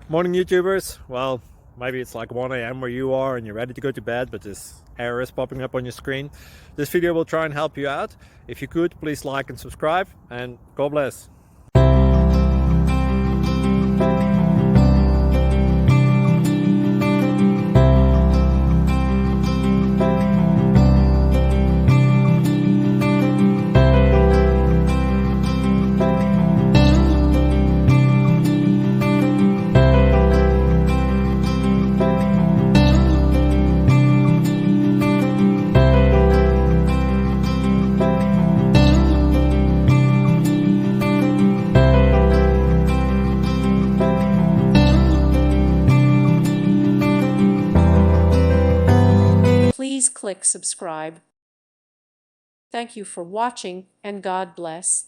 Morning, YouTubers. Well, maybe it's like 1 a.m. where you are and you're ready to go to bed, but this error is popping up on your screen. This video will try and help you out. If you could, please like and subscribe, and God bless. Please click subscribe. Thank you for watching, and God bless.